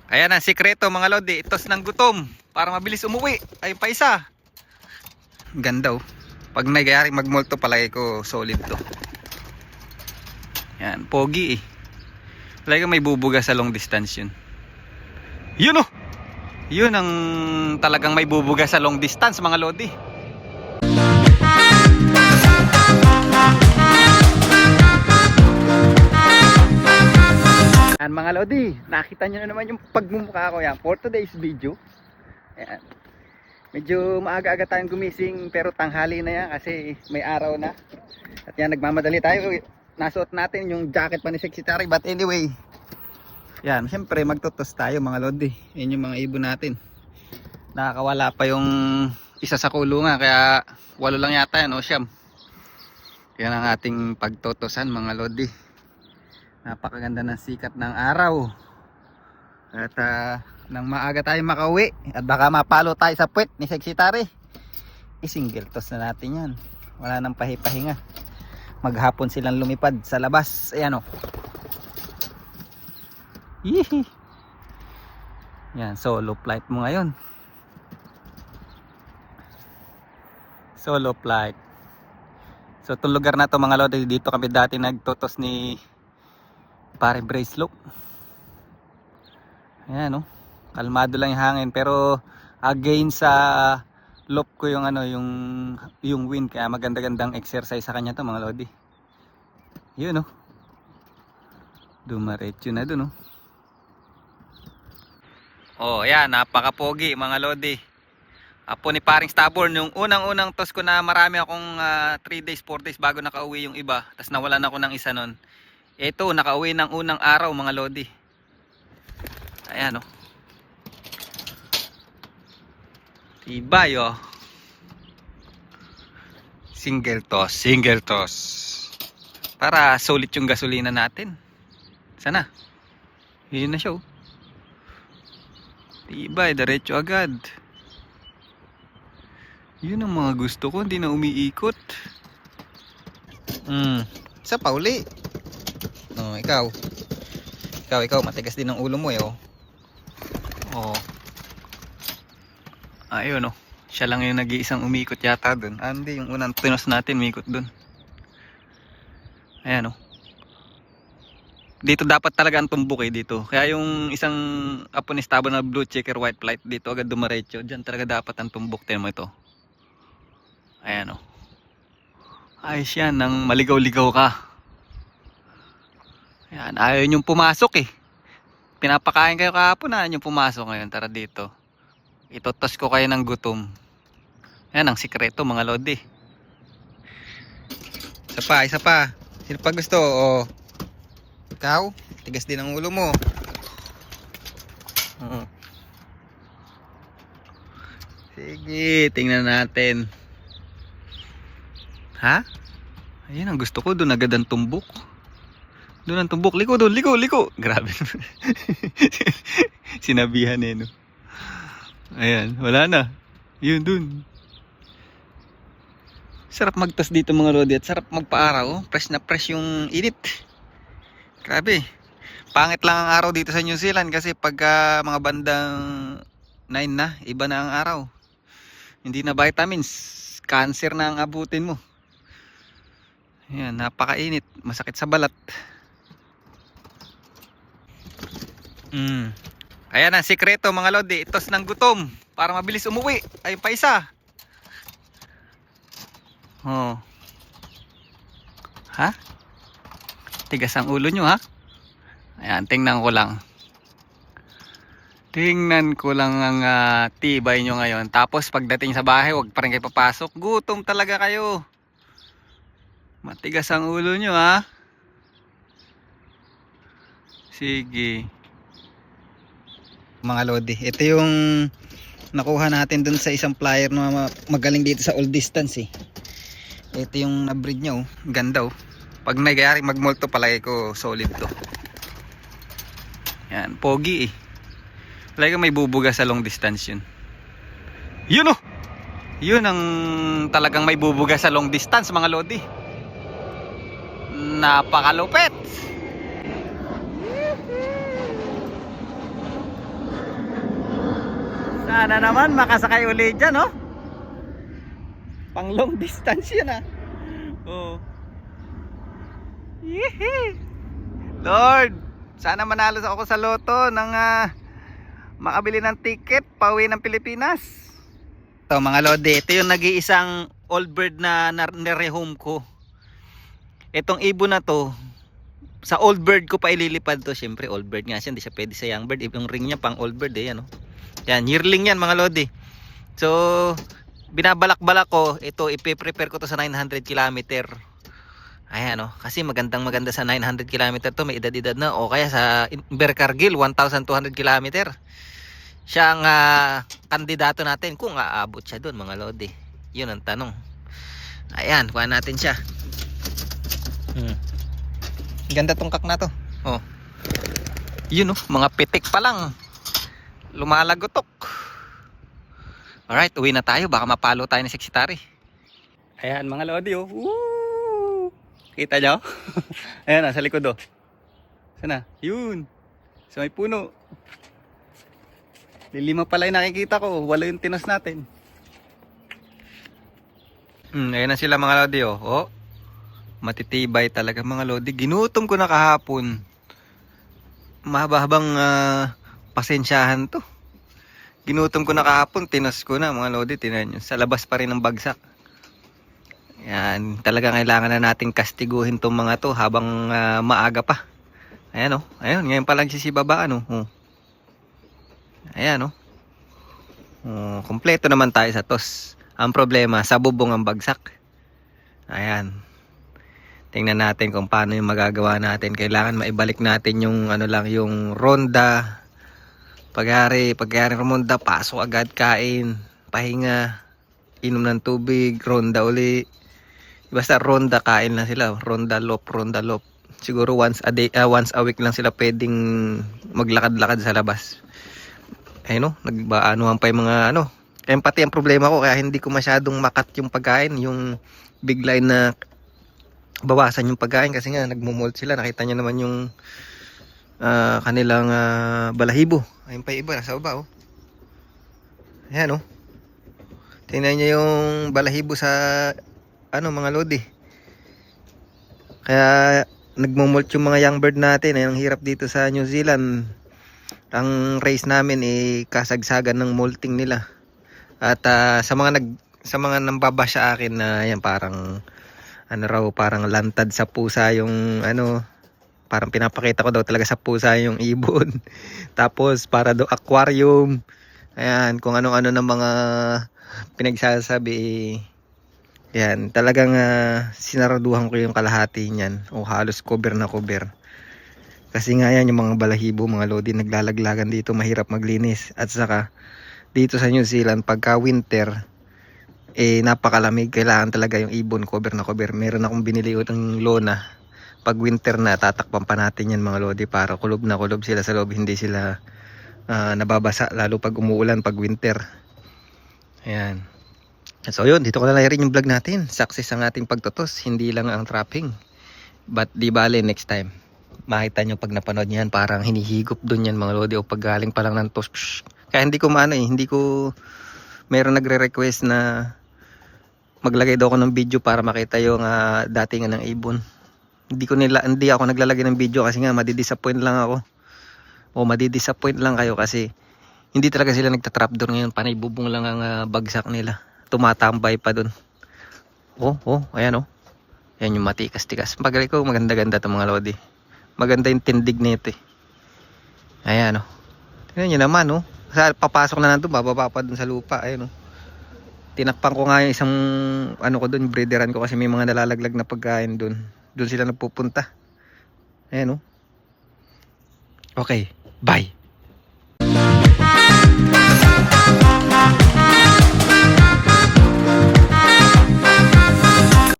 Ayan ang sikreto mga lodi, itos ng gutom para mabilis umuwi. Ayun pa isa. Ganda oh. Pag nagyari magmulto palagi ko solid to. Yan, pogi eh. Talaga may bubuga sa long distance yun. Yun oh. Yun ang talagang may bubuga sa long distance mga lodi. Yan mga lodi, nakita nyo na naman yung pagmumukha ko yan for today's video. Ayan. Medyo maaga-aga tayong gumising pero tanghali na yan kasi may araw na. At yan, nagmamadali tayo. Nasuot natin yung jacket pa ni Secretary. But anyway, yan, siyempre magtutos tayo mga lodi. Yan yung mga ibon natin. Nakakawala pa yung isa sa kulungan kaya 8 lang yata yan o siyam. Yan ang ating pagtutosan mga lodi. Napakaganda ng sikat ng araw. At nang maaga tayo makauwi at baka mapalo tayo sa puwet ni Secretary, i-single toss na natin yan. Wala nang pahipahinga. Maghapon silang lumipad sa labas. Ayan o. Hihi. Yan, solo flight mo ngayon. Solo flight. So itong lugar na to mga lodi, dito kami dati nagtutos ni Pare Bracelock. Ayan oh. Kalmado lang yung hangin pero against sa loop ko yung ano yung wind kaya maganda-gandang exercise sa kanya to mga lodi. Yun oh. Dumaretso na dun oh. Oh, ayan, napaka-pogi mga lodi. Apo ni Paring Stubborn, yung unang-unang toss ko na marami akong 3 days, 4 days bago nakauwi yung iba. Tapos nawalan ako ng isa nun. Ito, nakauwi ng unang araw mga lodi. Ayan o. Tibay o. Single toss, single toss. Para sulit yung gasolina natin. Sana. Yun na siya o. Tibay, diretso agad. Yun ang mga gusto ko, hindi na umiikot. Isa pa uli. No, ikaw. Ikaw, matigas din ang ulo mo eh, oh. Oh. Ayun, oh. Siya lang yung nag-iisang umikot yata dun. Hindi, yung unang tinos natin umikot dun. Ayan, oh. Dito dapat talaga ang tumbok eh, dito. Kaya yung isang apo ni Stubborn na blue checker white flight, dito agad dumaretso. Diyan talaga dapat ang tumbok. Tingnan mo ito. Ayan, oh. Ayos yan, nang maligaw-ligaw ka. Ayan, ayaw niyong pumasok eh. Pinapakain kayo kahapon na yung pumasok ngayon. Tara dito. Itotos ko kayo ng gutom. Ayan ang sikreto mga lodi. Isa pa. Sino pa gusto? O, ikaw? Tigas din ang ulo mo. Sige, tingnan natin. Ha? Ayun ang gusto ko. Doon agad ang tumbok. Doon ang tumbok. Liko doon. Liko. Grabe. Sinabihan eh no. Ayan. Wala na. Yun doon. Sarap magtas dito mga lodi. At sarap magpaaraw. Fresh na fresh yung init. Grabe. Pangit lang ang araw dito sa New Zealand. Kasi pagka mga bandang 9 na. Iba na ang araw. Hindi na vitamins. Cancer na ang abutin mo. Ayan, napakainit, masakit sa balat. Ayan ang sikreto mga lodi, itos ng gutom para mabilis umuwi. Ayun pa isa. Oh. Ha? Tigas ang ulo nyo ha? Ayan, tingnan ko lang. Tingnan ko lang ang tibay nyo ngayon. Tapos pagdating sa bahay, huwag pa rin kayo papasok. Gutom talaga kayo. Matigas ang ulo nyo ha. Sige. Mga lodi, ito yung nakuha natin dun sa isang flyer na magaling dito sa all distance eh. Ito yung na-breed niya oh. Ganda oh. Pag nagyari magmulto palagi ko solid to. Yan, pogi eh. Talaga may bubuga sa long distance yun. Yun oh. Yun ang talagang may bubuga sa long distance mga lodi. Napakalupit. Sana naman makasakay uli dyan, oh. Pang long distance yan, ah. Oh. Yehey. Lord, sana manalo ako sa loto ng makabili ng ticket pauwi ng Pilipinas. Ito mga lodi, ito yung nag-iisang old bird na nirehome ko. Itong ibon na to, sa old bird ko pa ililipad to. Siyempre old bird nga siya, hindi siya pwede sa young bird. Yung ring niya pang old bird eh, ano. Yan, yearling yan mga lodi. So, binabalak-balak ko, ito ipe-prepare ko to sa 900 kilometer. Ayan, oh, kasi maganda sa 900 kilometer to, may edad-edad na. O kaya sa Invercargill 1,200 kilometer. Siya ang kandidato natin kung aabot siya doon mga lodi. Yun ang tanong. Ayan, kuha natin siya. Ganda tong kak na to. Oh. Yun, oh, mga pitik pa lang lumalagotok. Alright, uwi na tayo, baka mapalo tayo ni Sexitari. Ayan mga lodi, oh. Woo! Kita nyo? Ayan, sa likod, oh. Sana? Yun. Sa may puno. Lima pala yung nakikita ko. 8 yung tinos natin. Ayan na sila mga lodi, oh. Oh. Matitibay talaga mga lodi. Ginutom ko na kahapon. Mahaba-habang pasensyahan to. Ginutom ko na kahapon. Tinos ko na mga lodi. Tinan nyo. Sa labas pa rin ng bagsak. Yan. Talaga kailangan na nating kastiguhin tong mga to habang maaga pa. Ayan, oh. Ayun. Ngayon pa lang sisibaba, ano. Oh. Ayan, oh. Kompleto naman tayo sa tos. Ang problema, sa bubong ang bagsak. Ayan. Tingnan natin kung paano yung magagawa natin. Kailangan maibalik natin yung ano lang, yung ronda. Pagyari ronda, pasok agad, kain, pahinga, inom ng tubig, ronda uli. Basta ronda, kain lang sila. Ronda lop. Siguro once a week lang sila pwedeng maglakad-lakad sa labas. Ayun, no, nagbaanohan pa yung mga ano. Empathy ang problema ko, kaya hindi ko masyadong makat yung pagkain, yung big line na bawasan yung pagkain kasi nga nagmo-molt sila. Nakita niyo naman yung kanilang balahibo. Ayun pa yung iba nasa baba, oh. Ayan, oh. Tingnan niyo yung balahibo sa ano mga lodi. Kaya nagmo-molt yung mga young bird natin. Ang hirap dito sa New Zealand. Ang race namin kasagsagan ng molting nila. At sa mga nambaba sa akin na yan parang ano raw, parang lantad sa pusa yung ano, parang pinapakita ko daw talaga sa pusa yung ibon. Tapos para daw aquarium. Ayan, kung ano-ano ng mga pinagsasabi. Yan, talagang sinaraduhan ko yung kalahati niyan. O halos cover na cover. Kasi nga yan yung mga balahibo, mga lodi, naglalaglagan dito, mahirap maglinis. At saka dito sa New Zealand pagka winter napakalamig, kailangan talaga yung ibon cover na cover. Meron akong binili ng lona. Pag winter na, tatakpan pa natin yan mga lodi para kulob na kulob sila sa loob, hindi sila nababasa, lalo pag umuulan pag winter. Ayan. So yun, dito ko na lang rin yung vlog natin. Success ang ating pagtutos, hindi lang ang trapping. But di bale, next time makita nyo pag napanood nyo yan, parang hinihigop dun yan mga lodi, o pag galing pa lang ng tos. Kaya hindi ko hindi ko, meron nagre-request na maglagay daw ako ng video para makita yung datingan ng ibon. Hindi ako naglalagay ng video kasi nga madidisappoint lang ako. O madidisappoint lang kayo kasi hindi talaga sila nagtatrap doon ngayon. Panay bubong lang ang bagsak nila. Tumatambay pa doon. Ayan, oh. Yan yung matikas-tikas. Pagaling ko, maganda-ganda itong mga lodi. Maganda yung tindig nito eh. Ayan, oh. Tingnan nyo naman, oh. Papasok na nandun, bababa pa dun sa lupa. Ayan, oh. Tinakpan ko nga yung isang ano ko dun, breederan ko kasi may mga nalalaglag na pagkain dun. Dun sila nagpupunta. Ayan, oh. Okay, bye.